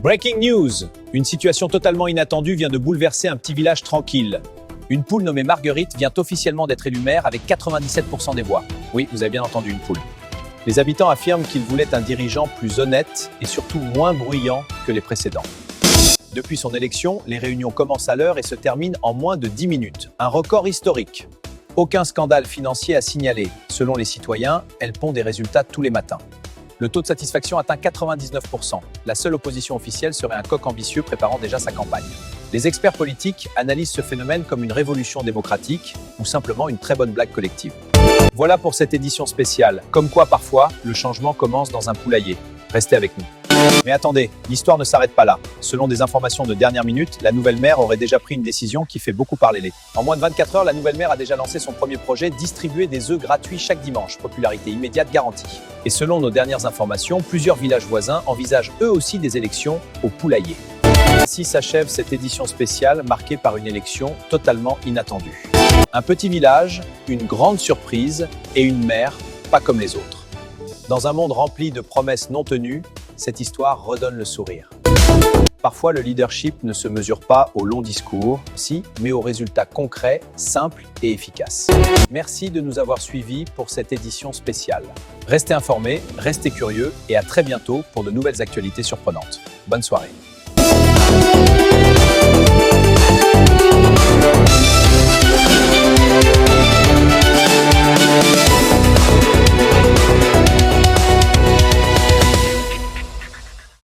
Breaking news! Une situation totalement inattendue vient de bouleverser un petit village tranquille. Une poule nommée Marguerite vient officiellement d'être élue maire avec 97% des voix. Oui, vous avez bien entendu, une poule. Les habitants affirment qu'ils voulaient un dirigeant plus honnête et surtout moins bruyant que les précédents. Depuis son élection, les réunions commencent à l'heure et se terminent en moins de 10 minutes. Un record historique. Aucun scandale financier à signaler. Selon les citoyens, elle pond des résultats tous les matins. Le taux de satisfaction atteint 99%. La seule opposition officielle serait un coq ambitieux préparant déjà sa campagne. Les experts politiques analysent ce phénomène comme une révolution démocratique ou simplement une très bonne blague collective. Voilà pour cette édition spéciale. Comme quoi, parfois, le changement commence dans un poulailler. Restez avec nous. Mais attendez, l'histoire ne s'arrête pas là. Selon des informations de dernière minute, la nouvelle maire aurait déjà pris une décision qui fait beaucoup parler. En moins de 24 heures, la nouvelle maire a déjà lancé son premier projet, distribuer des œufs gratuits chaque dimanche, popularité immédiate garantie. Et selon nos dernières informations, plusieurs villages voisins envisagent eux aussi des élections au poulailler. Ainsi s'achève cette édition spéciale marquée par une élection totalement inattendue. Un petit village, une grande surprise et une maire pas comme les autres. Dans un monde rempli de promesses non tenues, cette histoire redonne le sourire. Parfois, le leadership ne se mesure pas aux longs discours, mais aux résultats concrets, simples et efficaces. Merci de nous avoir suivis pour cette édition spéciale. Restez informés, restez curieux et à très bientôt pour de nouvelles actualités surprenantes. Bonne soirée.